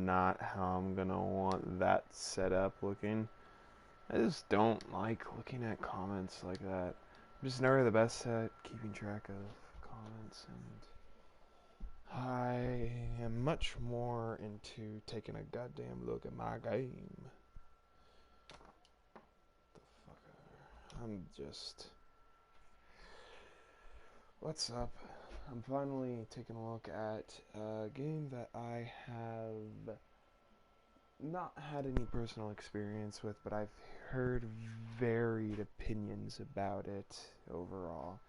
not how I'm gonna want that set up looking. I just don't like looking at comments like that. I'm just never the best at keeping track of comments, and I am much more into taking a goddamn look at my game. The fuck? I'm just... What's up? I'm finally taking a look at a game that I have not had any personal experience with, but I've heard varied opinions about it overall.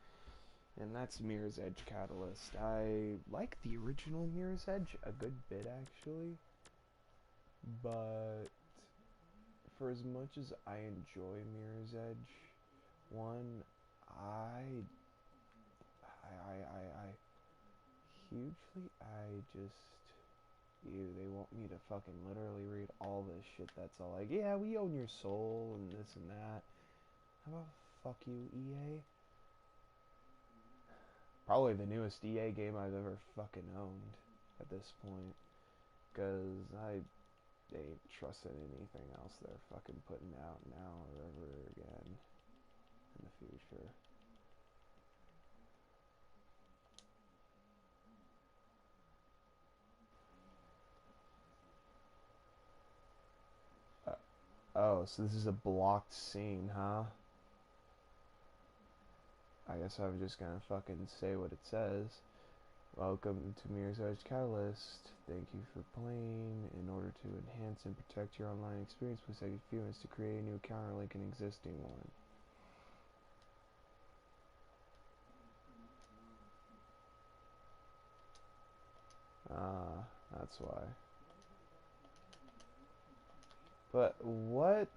And that's Mirror's Edge Catalyst. I like the original Mirror's Edge a good bit, actually. But for as much as I enjoy Mirror's Edge 1, they want me to fucking literally read all this shit that's all like, yeah, we own your soul and this and that. How about fuck you, EA? Probably the newest EA game I've ever fucking owned at this point. Because I ain't trusting anything else they're fucking putting out now or ever again in the future. Oh, so this is a blocked scene, huh? I guess I'm just gonna fucking say what it says. Welcome to Mirror's Edge Catalyst. Thank you for playing. In order to enhance and protect your online experience, please take a few minutes to create a new account or link an existing one. That's why. But what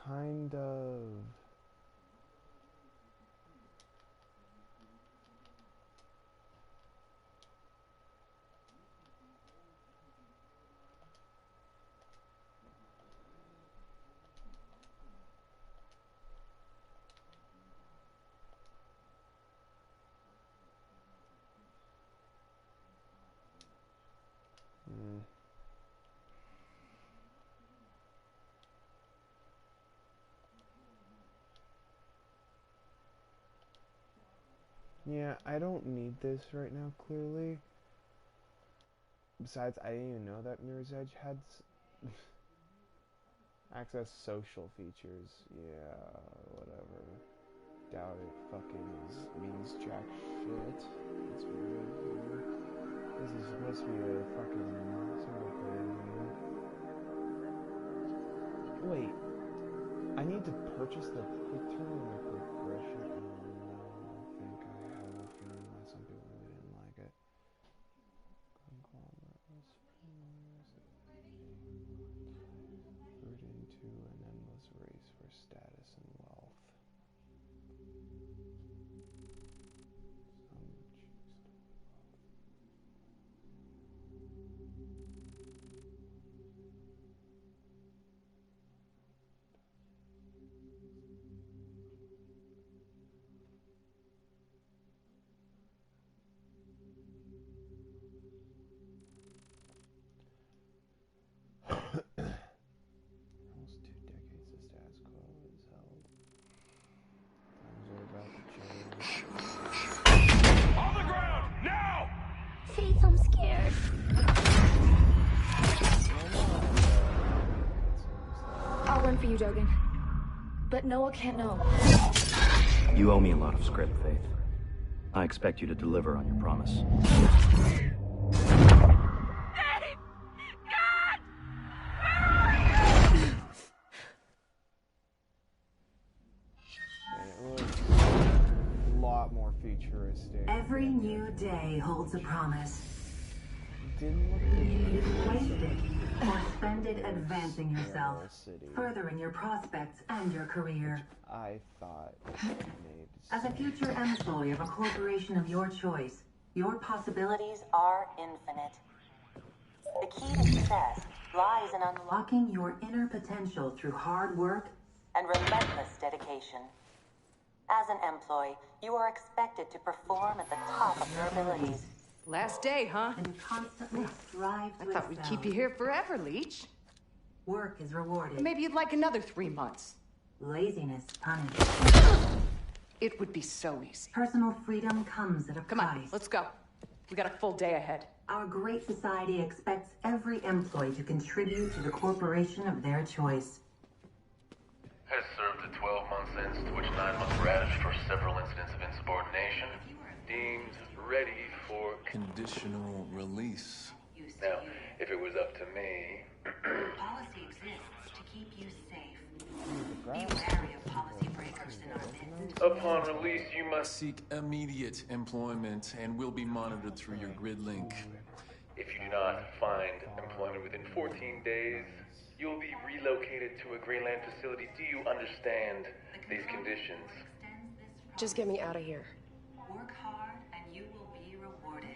kind of... Yeah, I don't need this right now, clearly. Besides, I didn't even know that Mirror's Edge had access social features. Yeah, whatever. Doubt it fucking means jack shit. It's weird. This is supposed to be a fucking single player game. Wait, I need to purchase the quick turn and the progression. Some people really didn't like it. Lured into an endless race for status and wealth. Almost 2 decades the status quo is held. Times are about to change. On the ground, now! Faith, I'm scared. I'll run for you, Dogen. But Noah can't know. You owe me a lot of script, Faith. I expect you to deliver on your promise. More futuristic. Every new day holds a promise. Didn't look Waste it or spend it advancing yourself, furthering your prospects and your career. I thought made As a future employee of a corporation of your choice, your possibilities are infinite. The key to success lies in unlocking your inner potential through hard work and relentless dedication. As an employee, you are expected to perform at the top of your abilities. Last day, huh? and constantly strive to I thought we'd excel. keep you here forever, Leech. Work is rewarded. Maybe you'd like another 3 months. Laziness punished. It would be so easy. Personal freedom comes at a Come price. on, let's go. We got a full day ahead. Our great society expects every employee to contribute to the corporation of their choice. Has served a 12-month sentence, to which 9 months were added for several incidents of insubordination. Deemed ready for... Conditional release. Now, if it was up to me... Policy exists to keep you safe. Be wary of policy breakers in our midst. Upon release, you must... Seek immediate employment and will be monitored through your grid link. If you do not find employment within 14 days, you'll be relocated to a Greenland facility. Do you understand these conditions? Just get me out of here. Work hard and you will be rewarded.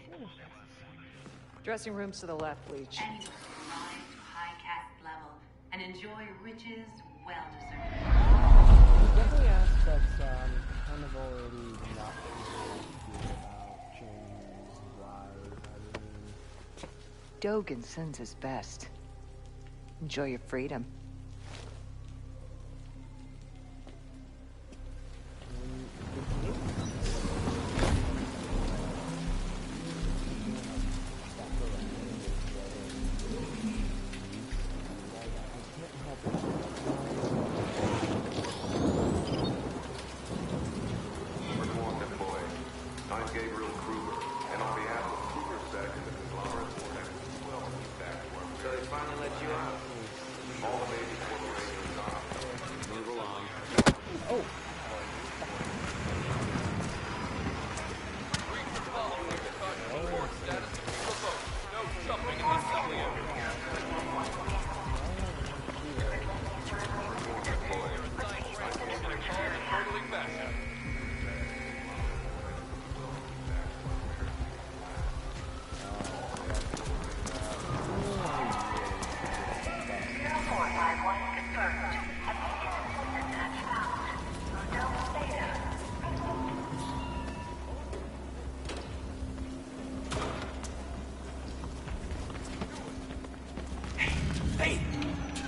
Dressing room's to the left, Leech. And you will rise to high caste level and enjoy riches well deserved. Definitely aspects kind of already not able to hear about changes, wise, I mean... Dogen sends his best. Enjoy your freedom.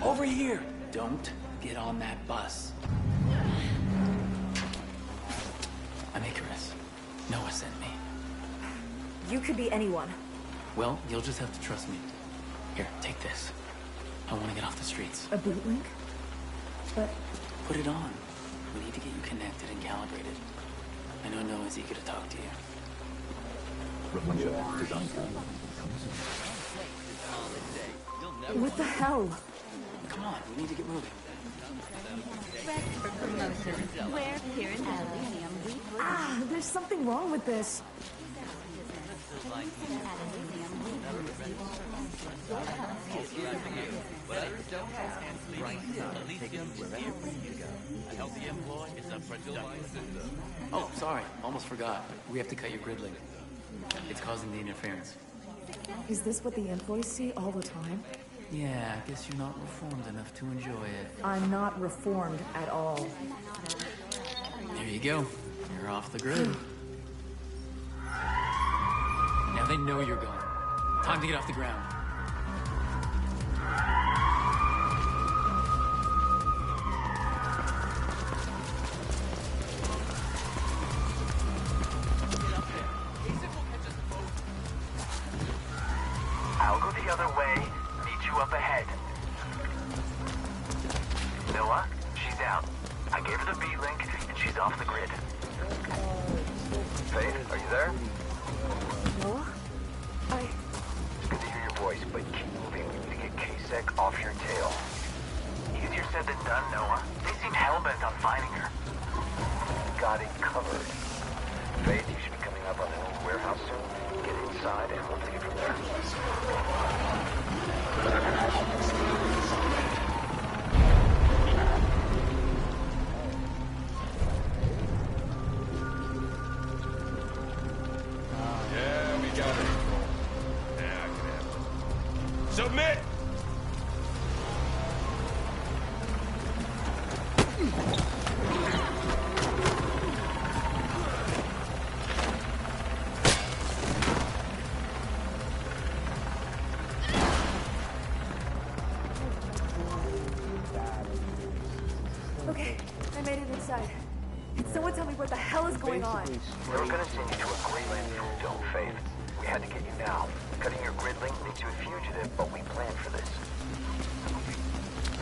Over here! Don't get on that bus. I'm Icarus. Noah sent me. You could be anyone. Well, you'll just have to trust me. Here, take this. I want to get off the streets. A boot link? But Put it on. We need to get you connected and calibrated. I know Noah's eager to talk to you. what the hell? Come on, we need to get moving. Ah, there's something wrong with this. Oh, sorry. Almost forgot. We have to cut your grid link. It's causing the interference. Is this what the employees see all the time? Yeah, I guess you're not reformed enough to enjoy it. I'm not reformed at all. There you go. You're off the grid. Now they know you're gone. Time to get off the ground. I'll go the other way. Meet you up ahead. Noah, she's out. I gave her the B-link, and she's off the grid. Faith, are you there? Noah? It's good to hear your voice, but keep moving. We need to get K-Sec off your tail. Easier said than done, Noah. They seem hell-bent on finding her. Got it covered. Faith, you should be coming up on the new warehouse soon. Get inside, and we'll take it from there. Yeah, we got it. Yeah, I can handle it. Submit! Okay, I made it inside. Can someone tell me what the hell is going on? They were gonna send you to a Greyland food dome, Faith. We had to get you now. Cutting your grid link makes you a fugitive, but we planned for this.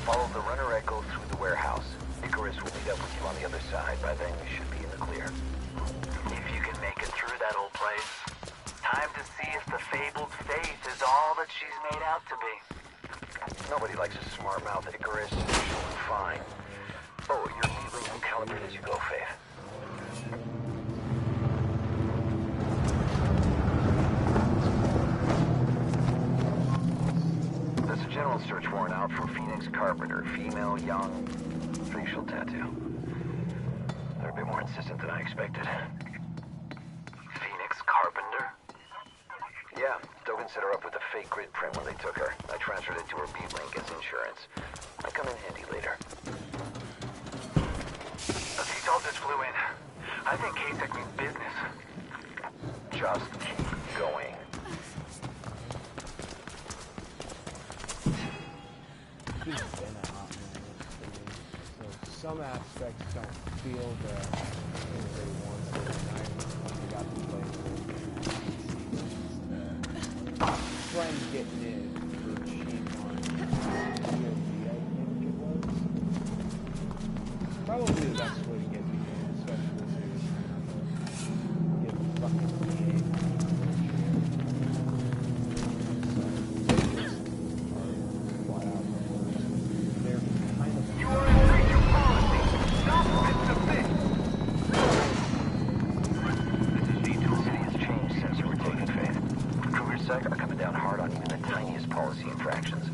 Follow the runner echo through the warehouse. Icarus will meet up with you on the other side. By then, you should be in the clear. If you can make it through that old place, time to see if the fabled Faith is all that she's made out to be. Nobody likes a smart mouth, Icarus. She'll be fine. Oh, your meat link will calibrate as you go, Faith. There's a general search warrant out for Phoenix Carpenter. Female, young, facial tattoo. They're a bit more insistent than I expected. Phoenix Carpenter? Yeah, Dogan set her up with a fake grid print when they took her. I transferred it to her beat link as insurance. Might come in handy later. The VTOL just flew in. I think K-Tech means business. Just keep going. It's been a hot minute for me, so some aspects don't feel the way they once did. I got to play friend getting in for cheap on POV, I think it was. Probably the best way to get the game, especially if you get fucking EA. You are in breach of policy. Stop fist to fist. The city has changed since you were taken, Faith. Cougars are coming down hard on even the tiniest policy infractions.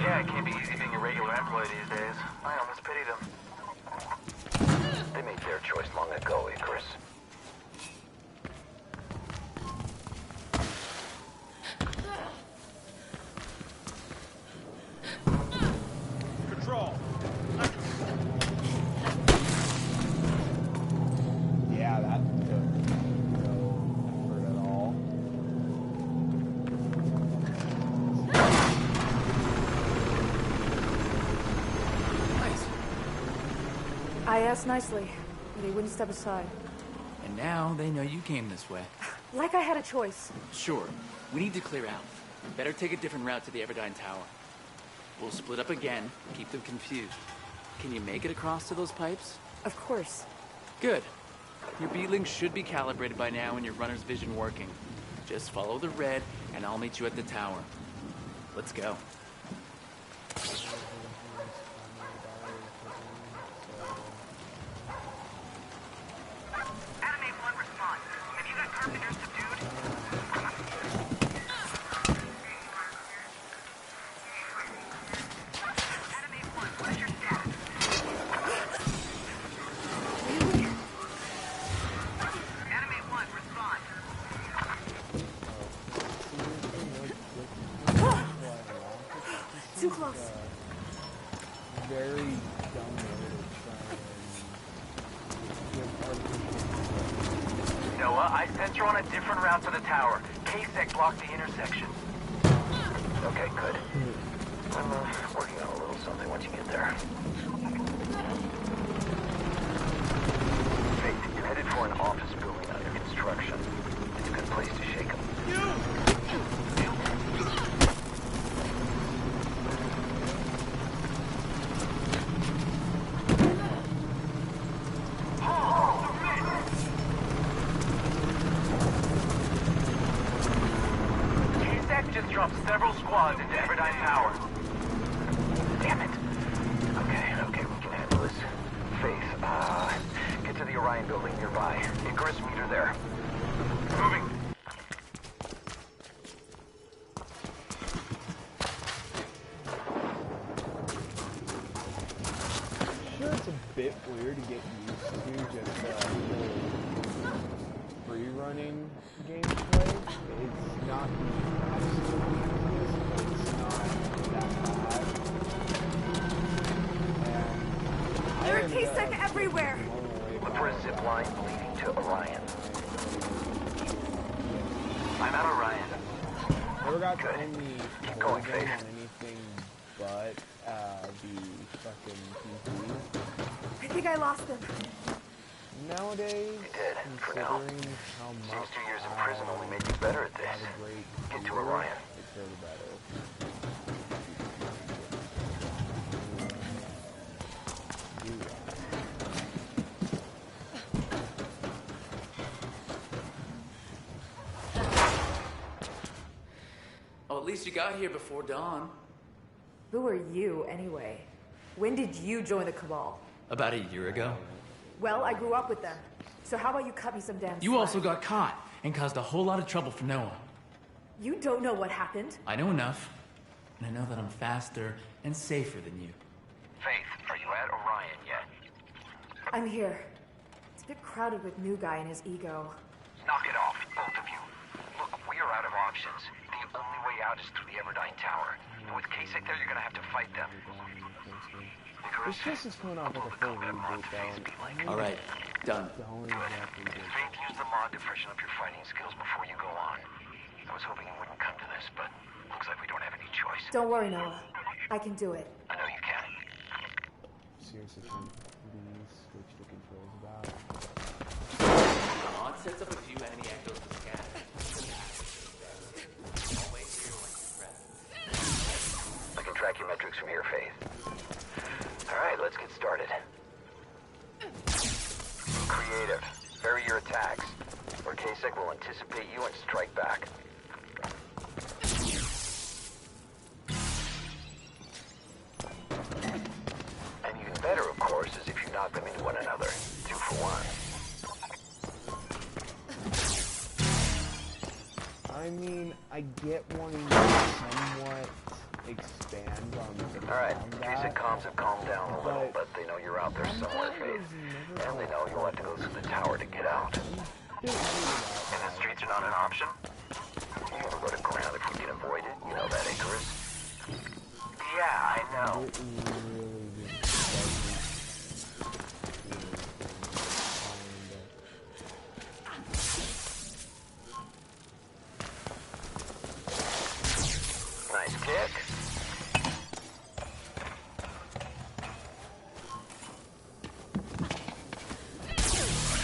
Yeah, it can't be easy being a regular employee these days. I almost pity them. They made their choice long ago, Icarus. Control. Yeah, that took no effort at all. Nice. I asked nicely, but he wouldn't step aside. And now they know you came this way. Like I had a choice. Sure. We need to clear out. Better take a different route to the Everdyne Tower. We'll split up again, keep them confused. Can you make it across to those pipes? Of course. Good. Your beatlink should be calibrated by now and your runner's vision working. Just follow the red, and I'll meet you at the tower. Let's go. Anime 1 response. Have you got Carpenter subdued? Anime 1, what is your status? Anime 1, respond. Too close. Very dumb way to try and give Noah, I sent you on a different route to the tower. K-Sec blocked the intersection. Okay, good. I'm working on a little something once you get there. Faith, you're headed for an office building under construction. It's a good place to shake them. K-Sec just dropped several squads into Everdyne Tower. Damn it. Okay, we can handle this. Faith, get to the Orion building nearby. Icarus, meet her there. Moving. Sure, it's a bit weird to get used to just free-running gameplay. It's not the absolute easiest, but it's not that bad. And There are K-Sec everywhere! Look for a zip line leading to Orion. I'm at Orion. Never got to only Keep going, game Faith. on anything but the fucking PC. I think I lost them. Nowadays, You did, for now. considering how much Seems 2 years in prison only made you better at this. have a great Get to career, Orion. it's for the better. Oh, at least you got here before dawn. Who are you, anyway? When did you join the Cabal? About a year ago. Well, I grew up with them. So how about you cut me some damn slack? You also got caught and caused a whole lot of trouble for Noah. You don't know what happened? I know enough, and I know that I'm faster and safer than you. Faith, are you at Orion yet? I'm here. It's a bit crowded with new guy and his ego. Knock it off, both of you. Look, we are out of options. The only way out is through the Everdyne Tower. And with Kasich there, you're gonna have to fight them. This just is coming off like a full reboot, though. All right, done. Don't exactly do it. Faith, use the mod to freshen up your fighting skills before you go on. I was hoping it wouldn't come to this, but looks like we don't have any choice. Don't worry, Noah. I can do it. I know you can. Seriously, can we switch the controls about? The mod sets up a few enemy echoes to scan. I'll wait here when you press. I can track your metrics from here, Faith. Alright, let's get started. Creative. Vary your attacks, or Kasich will anticipate you and strike back. And even better, of course, is if you knock them into one another. 2 for 1. I mean, I get wanting to somewhat expand on the Alright, combat, Kasich comms have calmed down a little, but they know you're out there somewhere, Faith. And they know you'll have to go through the tower to get out. And the streets are not an option? You ever go to ground if we can avoid it? You know that, Icarus? Yeah, I know. Nice kick.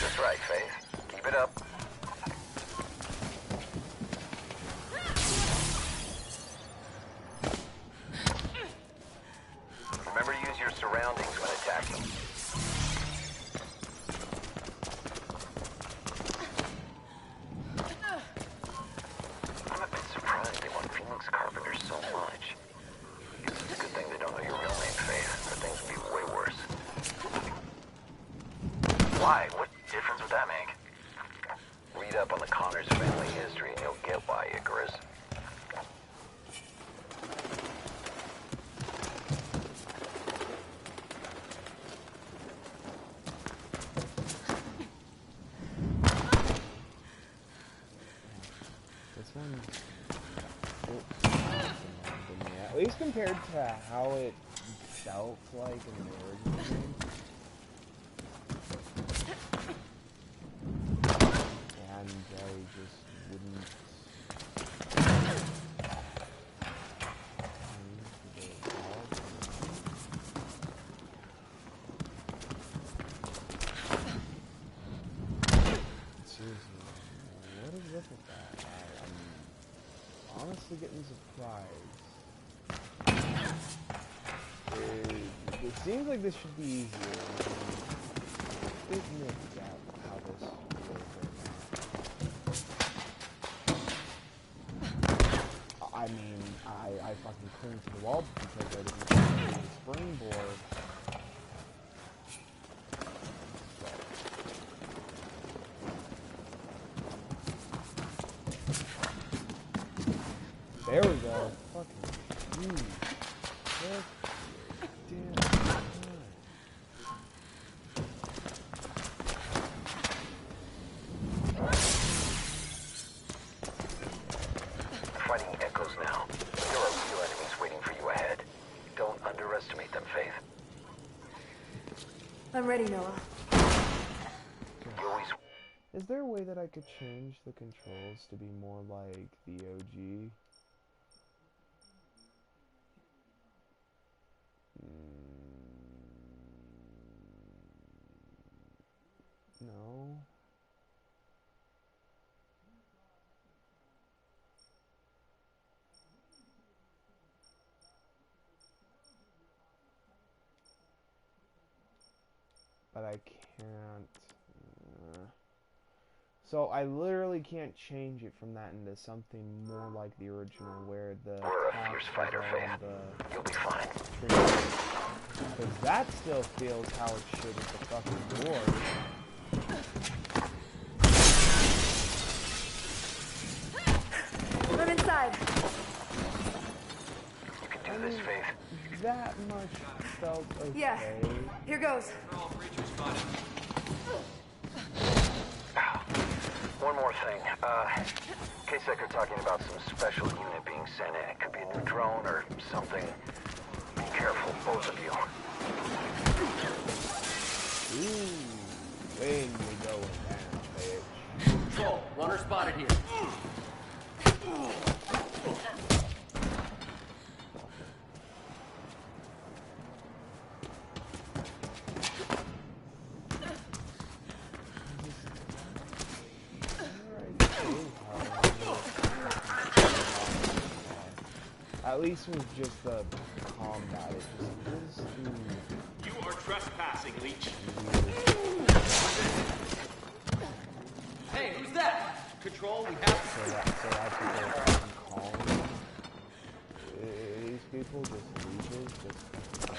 That's right, Faith. Keep it up. Remember to use your surroundings when attacking. I'm a bit surprised they want Phoenix Carpenter so much. Guess it's a good thing they don't know your real name, Faith, or things would be way worse. Why? What difference would that make? Read up on the Connors family history and you'll get why, Icarus. This one, at least compared to how it felt like in the original game. And I just wouldn't. Seriously, what is up with that? I'm honestly getting surprised. It seems like this should be easier. Big mix out how this goes right now. I mean, I fucking cling to the wall because I didn't use the springboard. There we go. Fucking huge. Fighting echoes now. There are real enemies waiting for you ahead. Don't underestimate them, Faith. I'm ready, Noah. You always... Is there a way that I could change the controls to be more like the OG? but I can't. So I literally can't change it from that into something more like the original, where the fierce fighter, Faith. You'll be fine. Because that still feels how it should at the fucking war. I'm inside. You can do this, Faith. That much felt okay. Yeah. Here goes. One more thing. K-Sec are talking about some special unit being sent in. It could be a new drone or something. Be careful, both of you. Ooh, when we going down, bitch. Control, runner spotted here. At least with just the combat, it just feels too... You are trespassing, Leech. Hey, who's that? Control, we have... So that's what they're fucking calling. These people just leeches, just because.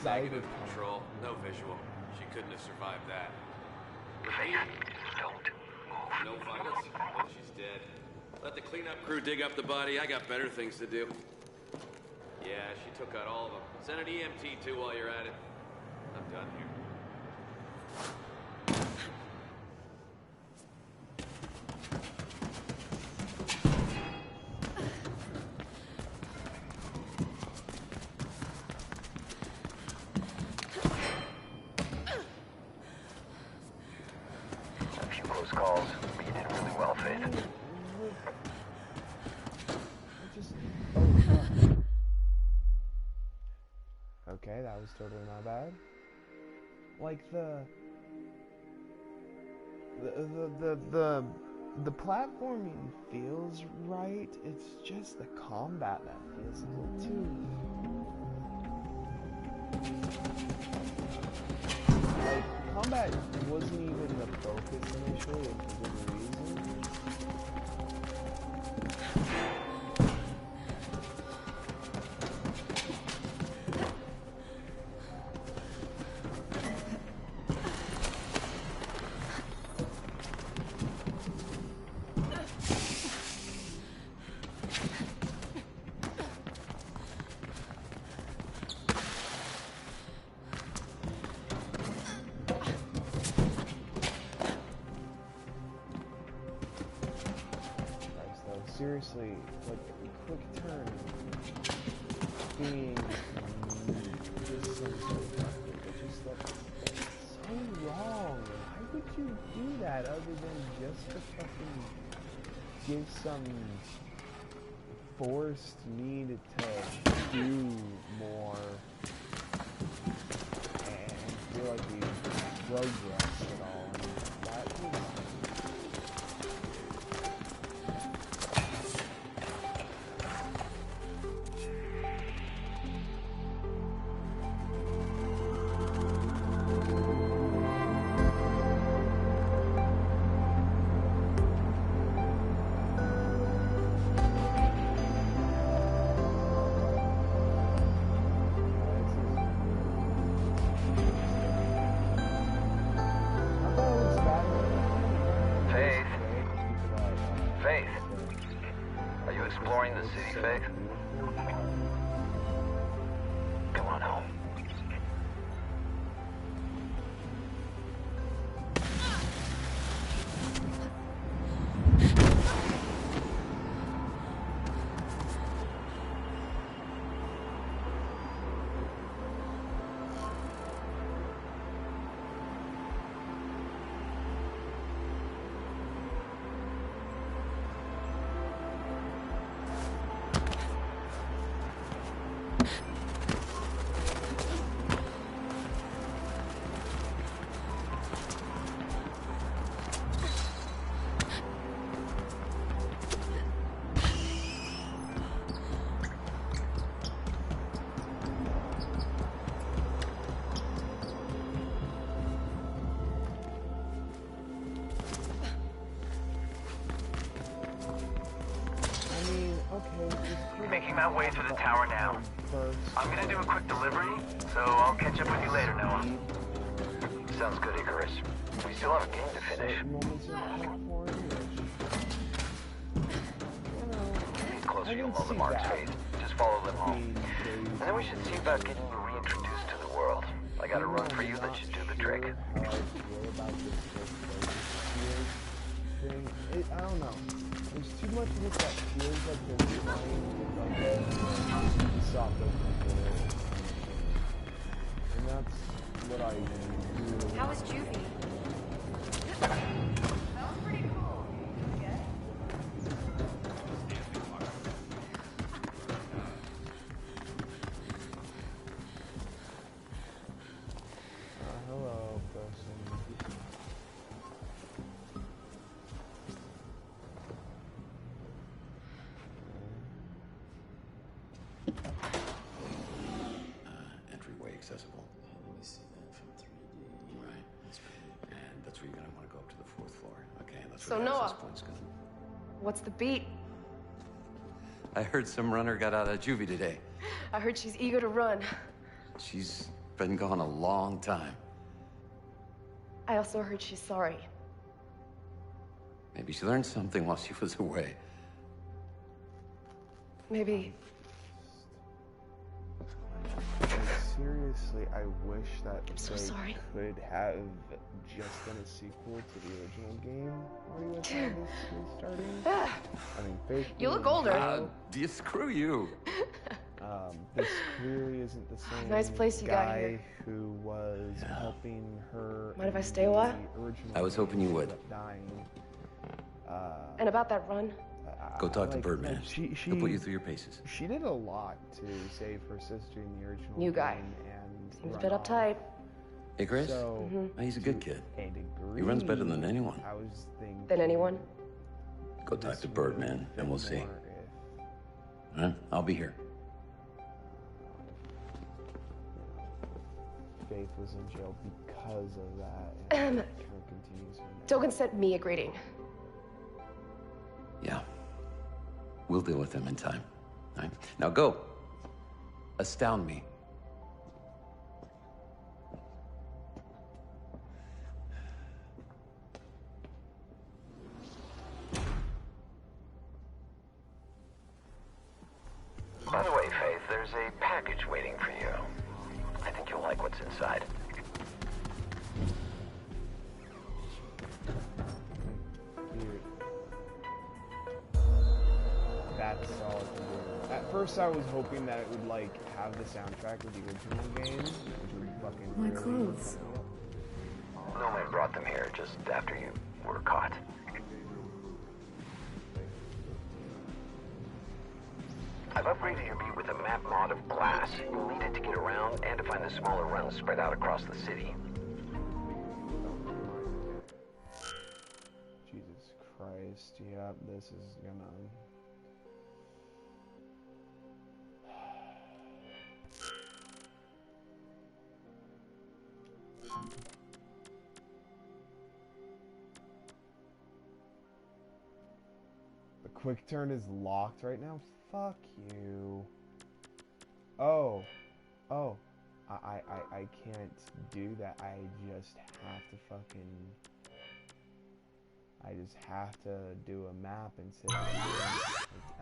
Negative control, no visual. She couldn't have survived that. Don't move. No vitals? Well, she's dead. Let the cleanup crew dig up the body. I got better things to do. Yeah, she took out all of them. Send an EMT too while you're at it. I'm done here. Calls, but you did really well, Faith. Okay, that was totally my bad. Like the platforming feels right. It's just the combat that feels a little too. Like, combat wasn't even the focus initially, and for good reason. Seriously, like, quick turn being just some sort of upgrade, but just that's so wrong. Why would you do that other than just to fucking give some forced need to do more and feel like we progressed at all? I mean, that was... Exploring the city, Faith? Come on home. making my way to the tower now. I'm gonna do a quick delivery, so I'll catch up with you later, Noah. Sounds good, Icarus. We still have a game to finish. Get closer, you'll know the marks, Faith. Just follow them home. And then we should see about getting you reintroduced to the world. I got a run for you that should do the trick. I don't know. There's too much of it that feels like they're trying to soft open for it. And that's what I really... How was Juvie? That was pretty cool. Yeah. Hello, person. Entryway accessible. Let me see that from 3D. Right. And that's where you're gonna want to go up to the 4th floor. Okay, and that's where So the access Noah, point's gonna. what's the beat? I heard some runner got out of juvie today. I heard she's eager to run. She's been gone a long time. I also heard she's sorry. Maybe she learned something while she was away. Maybe. Seriously, I wish that so sorry. could have just been a sequel to the original game where you had this starting. I mean, Faith. You look older. Screw you. This clearly isn't the same Nice place you got guy here. who was helping her. Mind if I stay a while? I was hoping you would. Dying. And about that run? Go talk to like, Birdman. He'll put you through your paces. She did a lot to save her sister in the original New guy. game and Seems a run bit off. uptight. Icarus? So, He's a good kid. a degree, He runs better than anyone. I was thinking Than anyone? Go talk to Birdman, and we'll see. more if, Huh? I'll be here. Faith was in jail because of that. And it kind of continues her now. Dogan sent me a greeting. Yeah. We'll deal with him in time. All right? Now go. Astound me. By the way, Faith, there's a package waiting for you. I think you'll like what's inside. Dude. That's all it can do. At first I was hoping that it would like have the soundtrack of the original game, which would fucking My really clothes. No man brought them here just after you were caught. I've upgraded your beat with a map mod of glass. You'll need it to get around and to find the smaller runs spread out across the city. Jesus Christ, yep, this is gonna... The quick turn is locked right now? Fuck you. Oh. Oh. I can't do that. I just have to fucking... I just have to do a map and sit on it.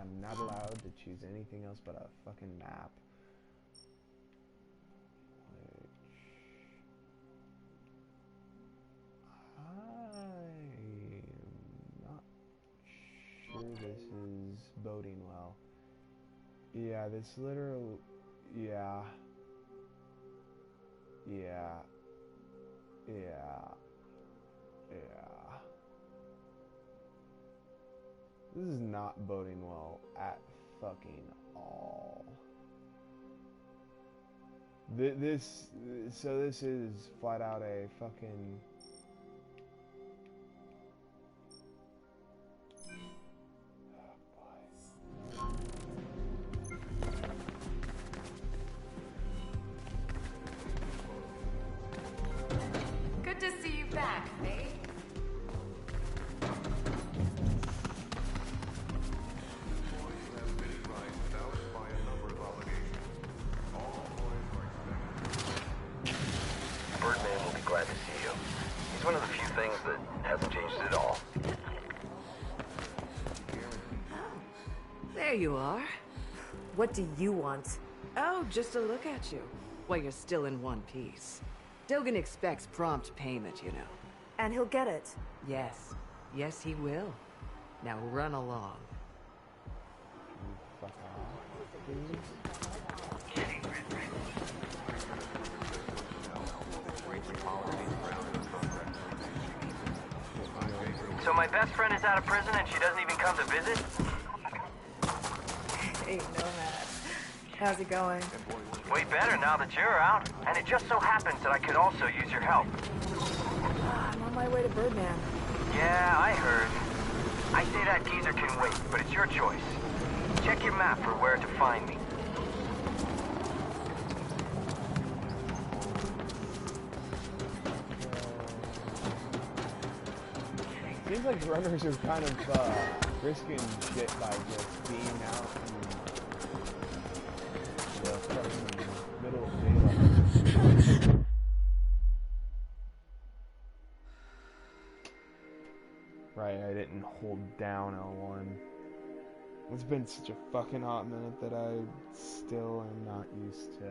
I'm not allowed to choose anything else but a fucking map. I'm not sure this is boding well. Yeah, this literally... Yeah. Yeah. Yeah. Yeah. This is not boding well at fucking all. So this is flat out a fucking... Good to see you back, Faith. There you are. What do you want? Oh, just a look at you. While you're still in one piece. Dogan expects prompt payment, you know. And he'll get it. Yes. Yes, he will. Now run along. Fuck off, dude. So my best friend is out of prison and she doesn't even come to visit? Hey, Nomad. How's it going? Way better now that you're out. And it just so happens that I could also use your help. I'm on my way to Birdman. Yeah, I heard. I say that geezer can wait, but it's your choice. Check your map for where to find me. Seems like runners are kind of risking shit by just being out in the fucking middle of daylight. Right, I didn't hold down L1. It's been such a fucking hot minute that I still am not used to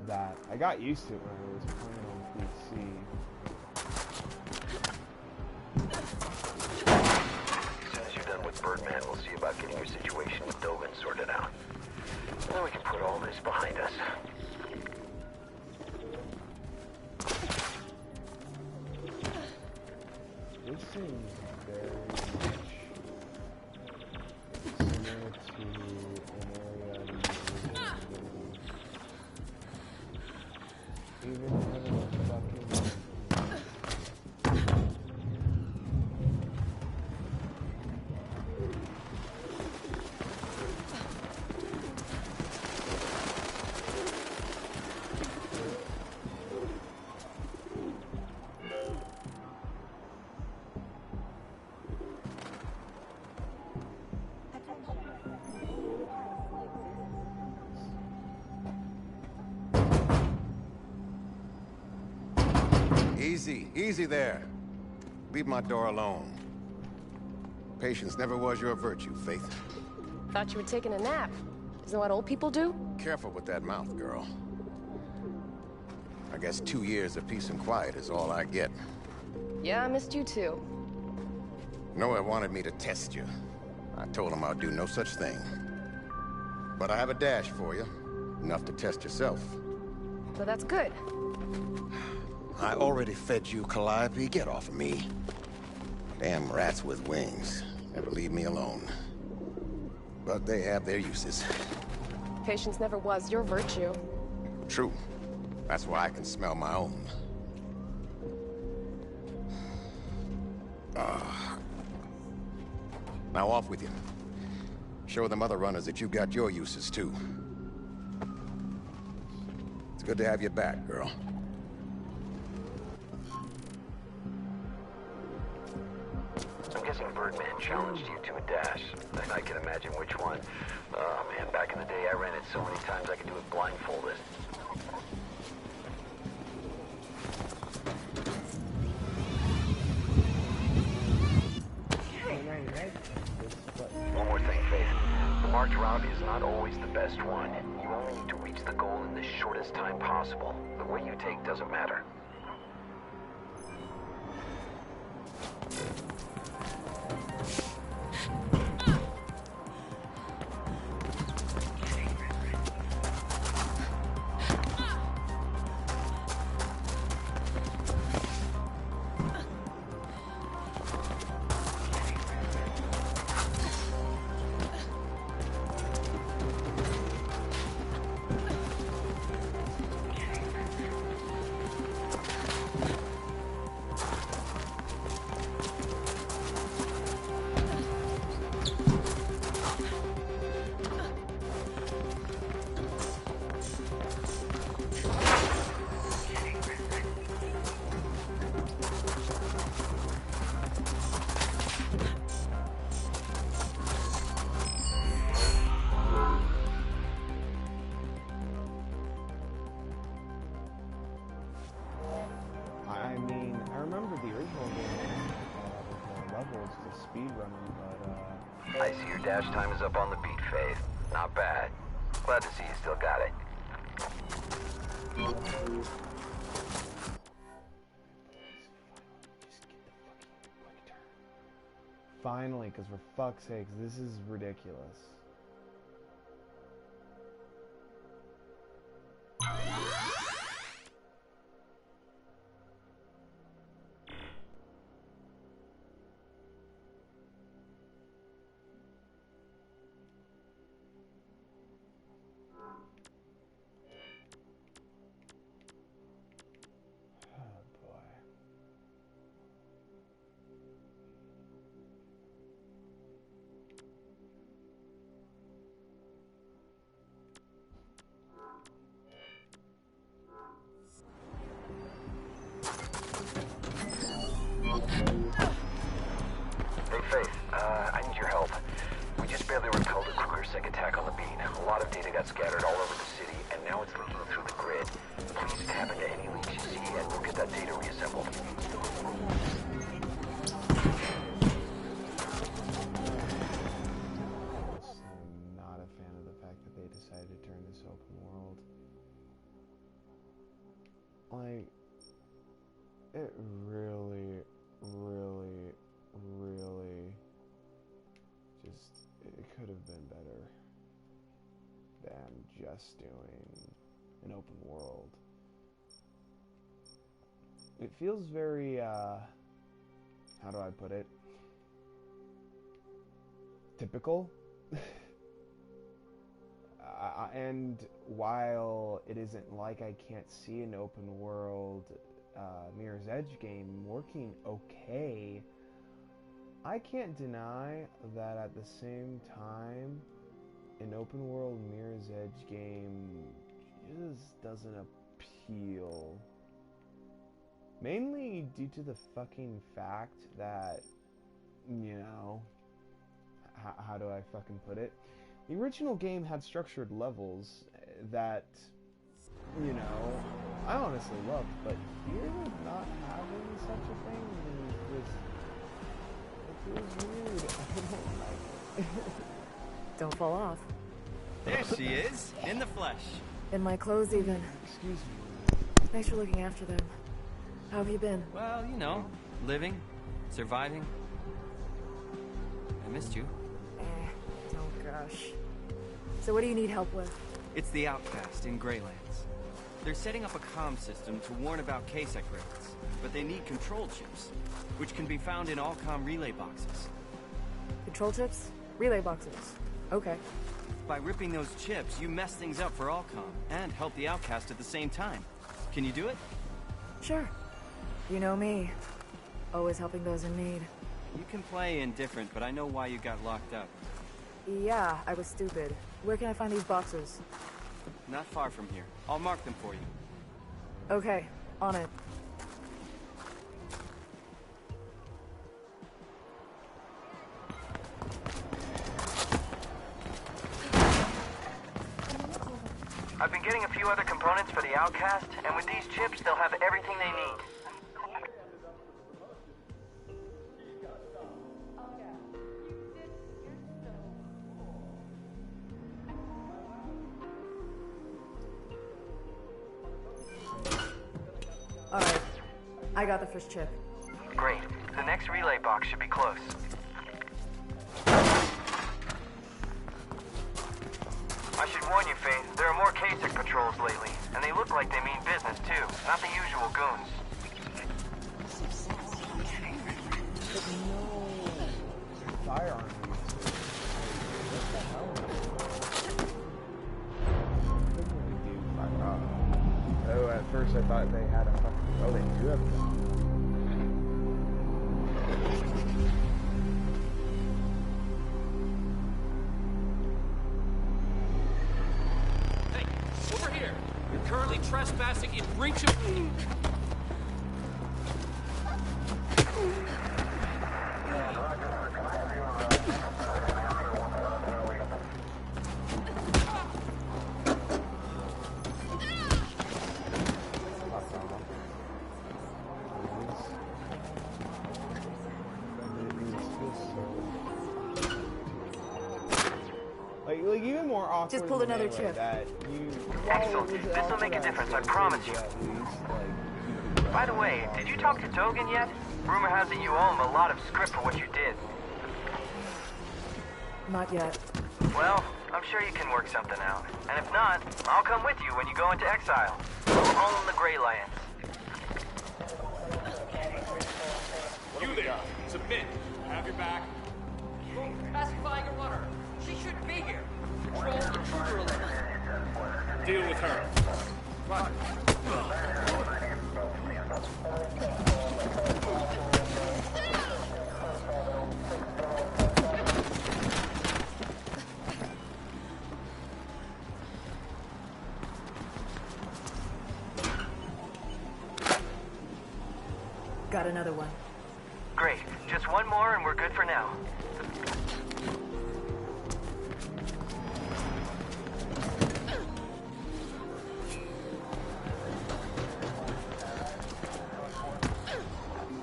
that. I got used to it when I was playing on PC. As soon as you're done with Birdman, we'll see about getting your situation with Dogan sorted out. Then we can put all this behind us. This seems very much similar to an area even having a fucking Easy, easy there. Leave my door alone. Patience never was your virtue, Faith. Thought you were taking a nap. Isn't that what old people do? Careful with that mouth, girl. I guess 2 years of peace and quiet is all I get. Yeah, I missed you too. Noah wanted me to test you. I told him I'd do no such thing. But I have a dash for you. Enough to test yourself. Well, that's good. I already fed you, Calliope. Get off of me. Damn rats with wings. Never leave me alone. But they have their uses. Patience never was your virtue. True. That's why I can smell my own. Now off with you. Show them other runners that you got your uses too. It's good to have you back, girl. I'm guessing Birdman challenged you to a dash. I can imagine which one. Man, back in the day I ran it so many times I could do it blindfolded. One more thing, Faith. The marked route is not always the best one. You only need to reach the goal in the shortest time possible. The way you take doesn't matter. I mean, I remember the original game with more levels close to speedrunning, but I see your dash time is up on the beat, Faith. Not bad. Glad to see you still got it. finally, because for fuck's sakes, this is ridiculous. Hey, Faith, I need your help. We just barely repelled a Kruger-Sec attack on the beat. A lot of data got scattered all over the city, and now it's leaking through the grid. Please tap into any leaks you see, and we'll get that data reassembled. I'm not a fan of the fact that they decided to turn this open world. Like, it really just, it could have been better than just doing an open world. It feels very, how do I put it? Typical. And while it isn't like I can't see an open world Mirror's Edge game working okay, I can't deny that at the same time, an open world Mirror's Edge game just doesn't appeal. Mainly due to the fucking fact that, you know, how do I fucking put it? The original game had structured levels that, you know, I honestly loved, but here, not having such a thing it feels weird. I don't like it. Don't fall off. There she is, in the flesh. In my clothes, even. Excuse me. Thanks for looking after them. How have you been? Well, you know, living, surviving. I missed you. Don't gush. So what do you need help with? It's the Outcast in Greylands. They're setting up a comm system to warn about KSEC raids, but they need control chips, which can be found in all comm relay boxes. Control chips? Relay boxes. Okay. By ripping those chips, you mess things up for Allcom and help the Outcast at the same time. Can you do it? Sure. You know me. Always helping those in need. You can play indifferent, but I know why you got locked up. Yeah, I was stupid. Where can I find these boxes? Not far from here. I'll mark them for you. Okay, on it. I've been getting a few other components for the Outcast, and with these chips, they'll have everything they need. Alright. I got the first chip. Great. The next relay box should be close. I should warn you, Faith, there are more KSEC patrols lately, and they look like they mean business, too. Not the usual goons. Firearm. What the hell? Oh, at first I thought they had a fucking... Oh, they do have them. Hey, over here. You're currently trespassing in breach of... more awkward. Just pulled another melee chip. That you, Excellent. This will make a difference, I promise you. By the way, did you talk to Dogen yet? Rumor has it you owe him a lot of script for what you did. Not yet. Well, I'm sure you can work something out. And if not, I'll come with you when you go into exile. All in the Grey Lands. You there! Submit! Have your back. Pacifying a runner. She shouldn't be here. Control intruder alert. Deal with her. Roger. Got another one. Great. Just one more and we're good for now.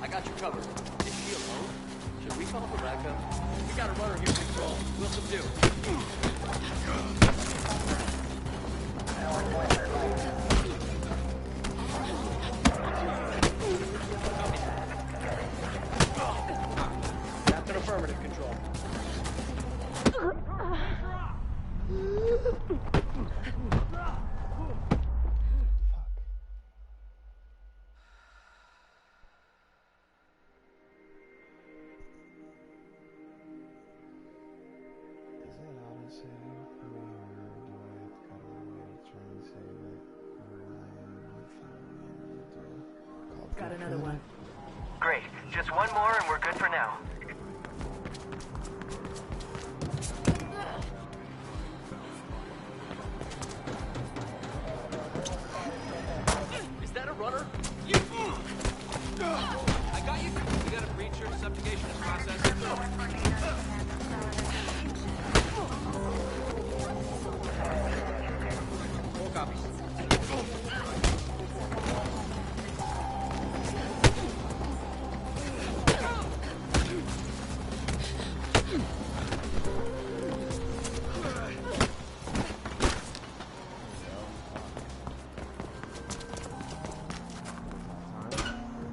I got you covered. Is she alone? Should we call for backup? We got a runner here in control. We'll subdue. Captain affirmative, control. Is it autosave? I mean, or do I have to cut a little way to try and save it? Got another one. Great. Just one more and we're good for now. Is that a runner? You! I got you. We got a breacher. Subjugation is processed. Full copies.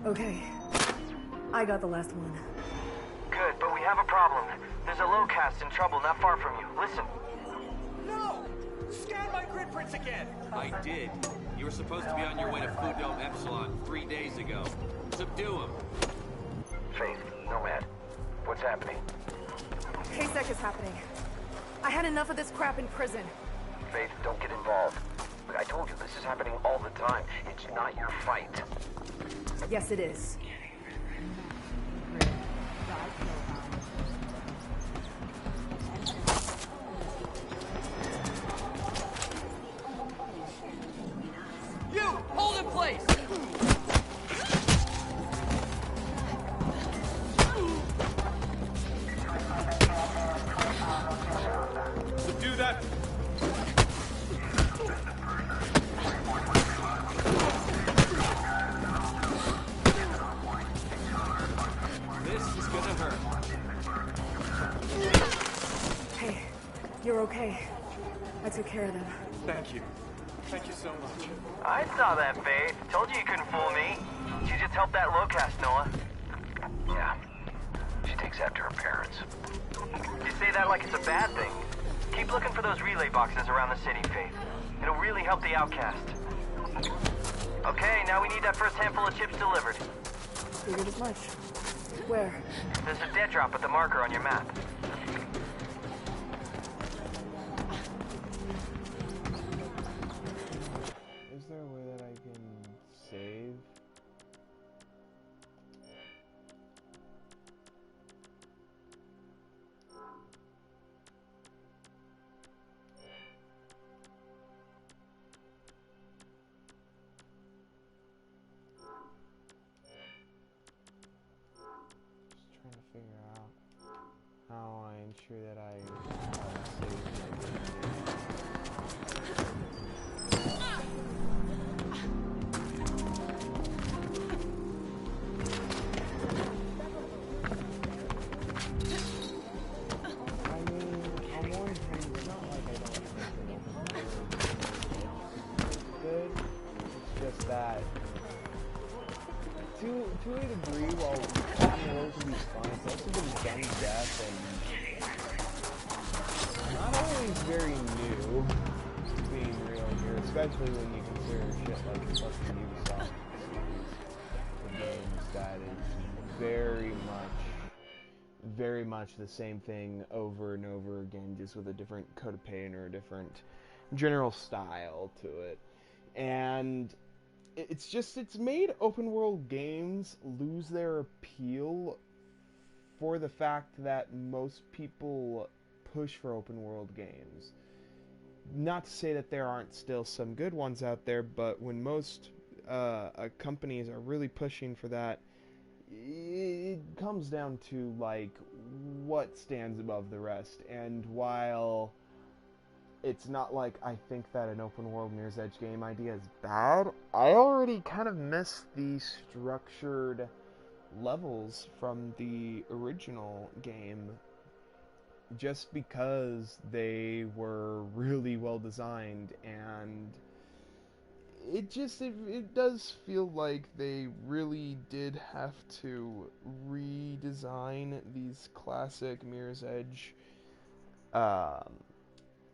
Okay. I got the last one. Good, but we have a problem. There's a lowcast in trouble not far from you. Listen. No! Scan my grid prints again! I did. You were supposed to be on your way to Food Dome Epsilon 3 days ago. Subdue him. Faith, Nomad, what's happening? KSEC is happening. I had enough of this crap in prison. Faith, don't get involved. Look, I told you, this is happening all the time. It's not your fight. Yes, it is. You! Hold in place! Subdue that! This is gonna hurt. Hey, you're okay. I took care of them. Thank you. Thank you so much. I saw that, Faith. Told you you couldn't fool me. You just helped that lowcast, Noah. Yeah. She takes after her parents. You say that like it's a bad thing. Keep looking for those relay boxes around the city, Faith. It'll really help the outcast. Okay, now we need that first handful of chips delivered. Figured as much. Where? There's a dead drop at the marker on your map. Is there a way that I can save? Just trying to figure out how I ensure that I sudden death and not always very new, being real here, especially when you consider shit like the fucking Ubisoft series of games that is very much the same thing over and over again, just with a different coat of paint or a different general style to it. And it's made open world games lose their appeal for the fact that most people push for open world games. Not to say that there aren't still some good ones out there, but when most companies are really pushing for that, it comes down to, like, what stands above the rest. And while it's not like I think that an open world Mirror's Edge game idea is bad, I already kind of miss the structured levels from the original game, just because they were really well designed, and it does feel like they really did have to redesign these classic Mirror's Edge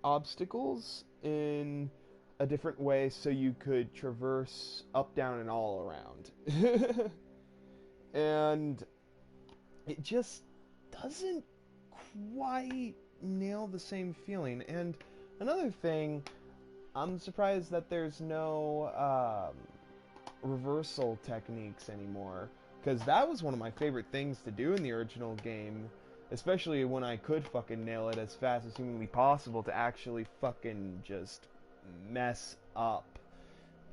obstacles in a different way so you could traverse up, down, and all around. And it just doesn't quite nail the same feeling. And another thing, I'm surprised that there's no reversal techniques anymore, because that was one of my favorite things to do in the original game, especially when I could fucking nail it as fast as humanly possible, to actually fucking just mess up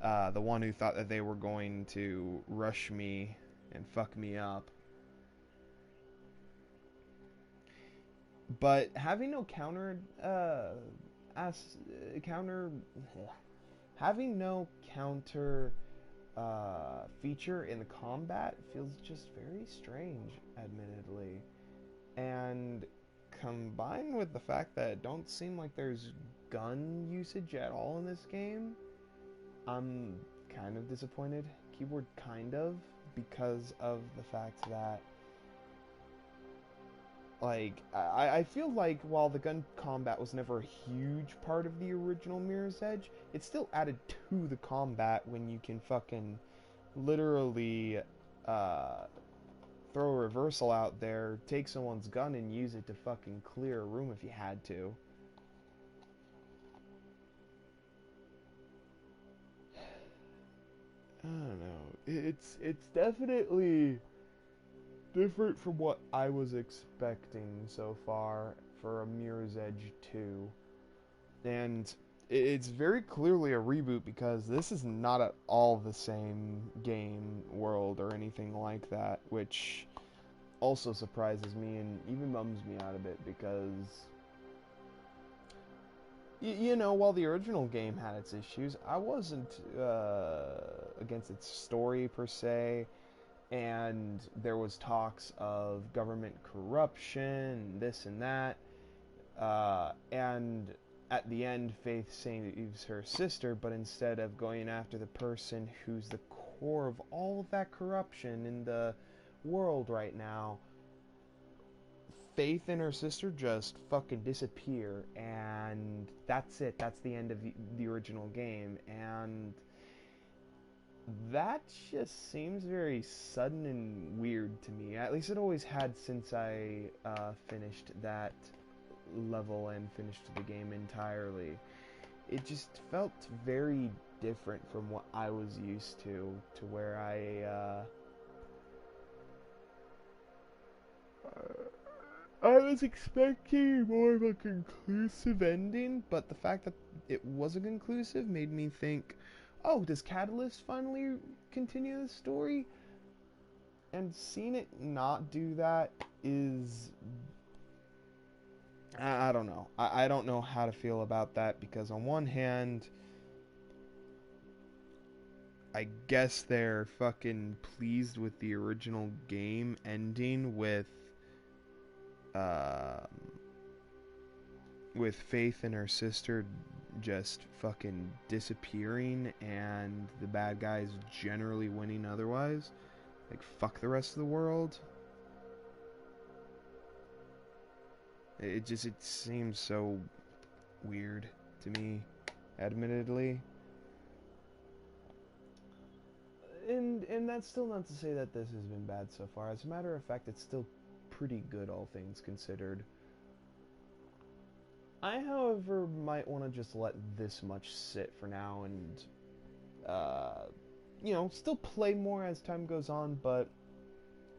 the one who thought that they were going to rush me and fuck me up. But having no having no counter feature in the combat feels just very strange, admittedly. And combined with the fact that it don't seem like there's gun usage at all in this game, I'm kind of disappointed. Keyword kind of, because of the fact that, like, I feel like while the gun combat was never a huge part of the original Mirror's Edge, it still added to the combat when you can fucking literally throw a reversal out there, take someone's gun, and use it to fucking clear a room if you had to. I don't know. It's definitely different from what I was expecting so far for a Mirror's Edge 2. And it's very clearly a reboot, because this is not at all the same game, world, or anything like that, which also surprises me and even bums me out a bit, because you know, while the original game had its issues, I wasn't against its story per se, and there was talks of government corruption, this and that, and at the end, Faith saves her sister, but instead of going after the person who's the core of all of that corruption in the world right now, Faith and her sister just fucking disappear, and that's it. That's the end of the original game, and that just seems very sudden and weird to me. At least it always had since I finished that level and finished the game entirely. It just felt very different from what I was used to where I was expecting more of a conclusive ending, but the fact that it wasn't conclusive made me think, oh, does Catalyst finally continue the story? And seeing it not do that is... I don't know. I don't know how to feel about that, because on one hand, I guess they're fucking pleased with the original game ending with Faith and her sister just fucking disappearing and the bad guys generally winning otherwise. Like, fuck the rest of the world. it seems so weird to me, admittedly. And that's still not to say that this has been bad so far. As a matter of fact, it's still pretty good, all things considered. I, however, might want to just let this much sit for now and, you know, still play more as time goes on, but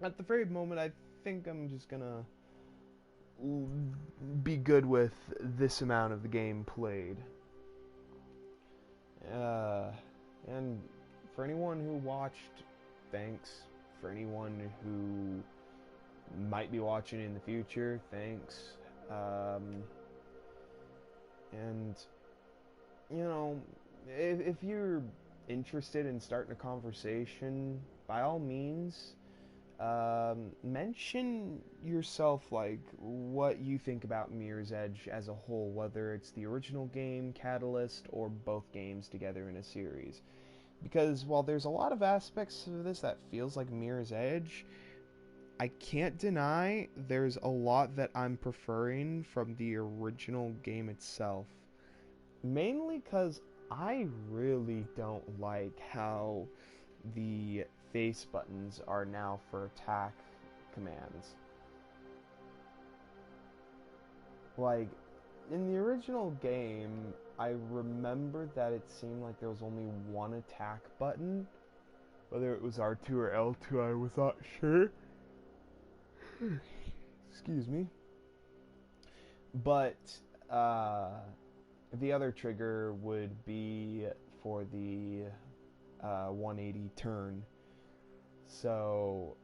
at the very moment, I think I'm just gonna be good with this amount of the game played. And for anyone who watched, thanks. For anyone who might be watching in the future, thanks. And, you know, if you're interested in starting a conversation, by all means, mention yourself, like, what you think about Mirror's Edge as a whole, whether it's the original game, Catalyst, or both games together in a series. Because while there's a lot of aspects of this that feels like Mirror's Edge, I can't deny there's a lot that I'm preferring from the original game itself. Mainly because I really don't like how the face buttons are now for attack commands. Like, in the original game, I remember that it seemed like there was only one attack button. Whether it was R2 or L2, I was not sure. Excuse me. But, the other trigger would be for the 180 turn. So,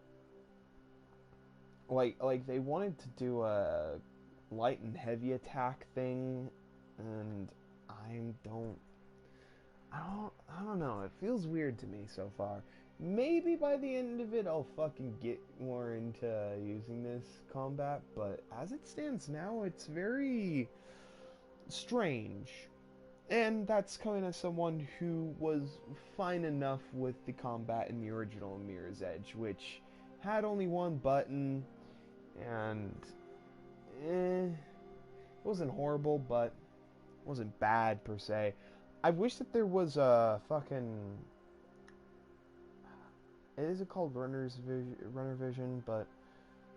like they wanted to do a light and heavy attack thing, and I don't know. It feels weird to me so far. Maybe by the end of it, I'll fucking get more into using this combat, but as it stands now, it's very strange. And that's coming as someone who was fine enough with the combat in the original Mirror's Edge, which had only one button, and it wasn't horrible, but it wasn't bad per se. I wish that there was a fucking... Is it called runner vision? But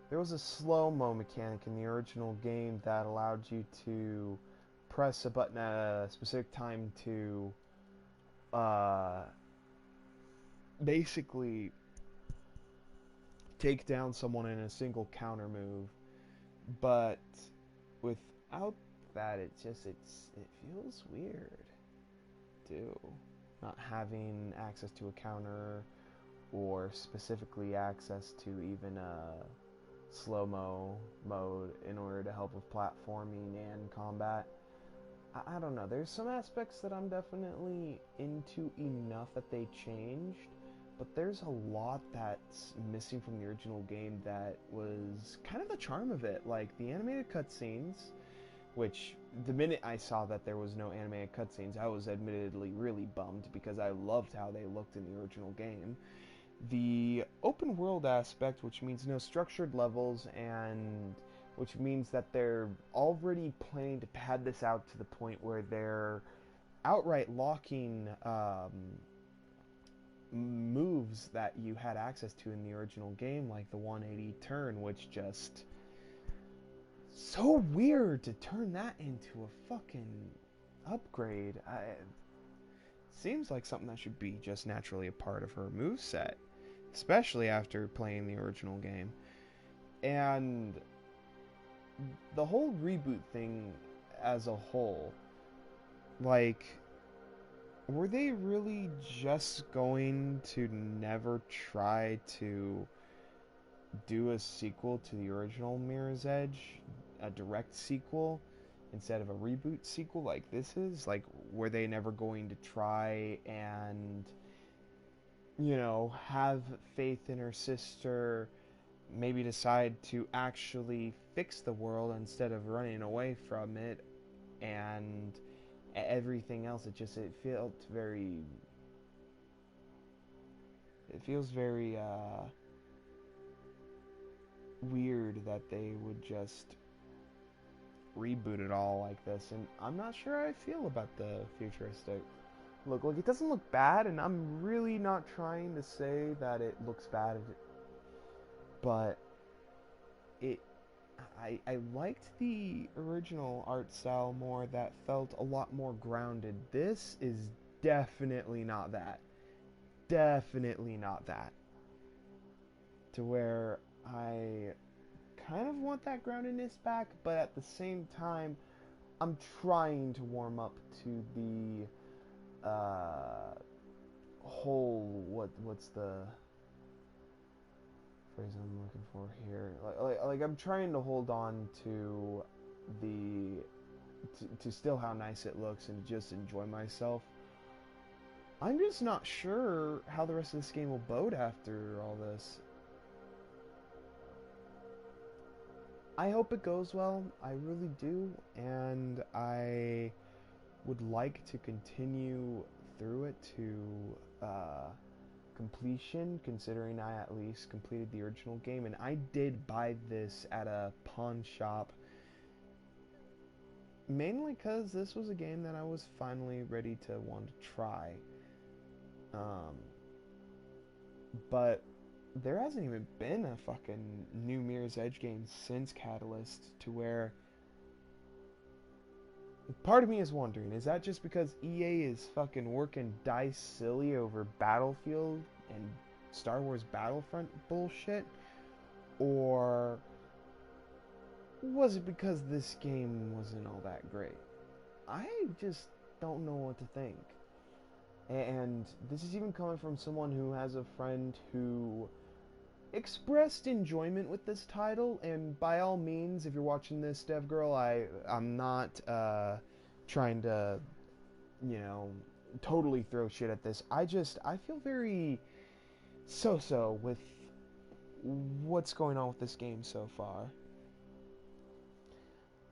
there was a slow-mo mechanic in the original game that allowed you to press a button at a specific time to basically take down someone in a single counter move. But without that, it feels weird too, not having access to a counter, or specifically access to even a slow-mo mode in order to help with platforming and combat. I don't know, there's some aspects that I'm definitely into enough that they changed, but there's a lot that's missing from the original game that was kind of the charm of it, like the animated cutscenes, which the minute I saw that there was no animated cutscenes, I was admittedly really bummed because I loved how they looked in the original game. The open world aspect, which means no structured levels, and which means that they're already planning to pad this out to the point where they're outright locking moves that you had access to in the original game, like the 180 turn, which just... so weird to turn that into a fucking upgrade. Seems like something that should be just naturally a part of her moveset, especially after playing the original game. And the whole reboot thing as a whole, like, were they really just going to never try to do a sequel to the original Mirror's Edge, a direct sequel, instead of a reboot sequel like this is? Like, were they never going to try and, you know, have faith in her sister, maybe decide to actually fix the world instead of running away from it, and everything else? It feels very weird that they would just reboot it all like this, and I'm not sure how I feel about the futuristic look. Like, it doesn't look bad, and I'm really not trying to say that it looks bad, but I liked the original art style more. That felt a lot more grounded. This is definitely not that. Definitely not that. To where I kind of want that groundedness back, but at the same time, I'm trying to warm up to the whole what's the phrase I'm looking for here? Like I'm trying to hold on to to still how nice it looks and just enjoy myself. I'm just not sure how the rest of this game will bode after all this. I hope it goes well. I really do, and I would like to continue through it to completion, considering I at least completed the original game, and I did buy this at a pawn shop, mainly because this was a game that I was finally ready to want to try. But there hasn't even been a fucking new Mirror's Edge game since Catalyst, to where part of me is wondering, is that just because EA is fucking working dice silly over Battlefield and Star Wars Battlefront bullshit? Or was it because this game wasn't all that great? I just don't know what to think. And this is even coming from someone who has a friend who expressed enjoyment with this title, and by all means, if you're watching this, Dev Girl, I'm not trying to, you know, totally throw shit at this. I feel very so-so with what's going on with this game so far.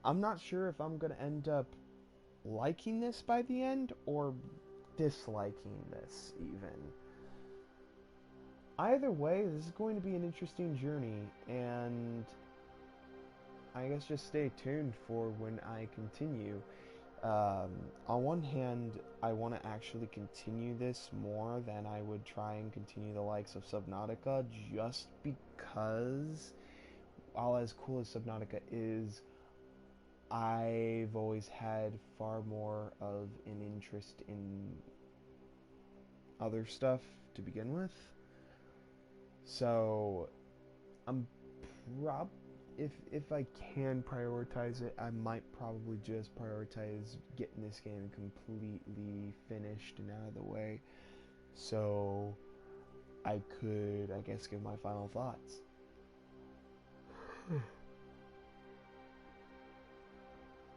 I'm not sure if I'm gonna end up liking this by the end or disliking this even. Either way, this is going to be an interesting journey, and I guess just stay tuned for when I continue. On one hand, I want to actually continue this more than I would try and continue the likes of Subnautica, just because, while as cool as Subnautica is, I've always had far more of an interest in other stuff to begin with. So, if I can prioritize it, I might probably just prioritize getting this game completely finished and out of the way, so I could, I guess, give my final thoughts.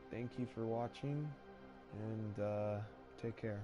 Thank you for watching, and take care.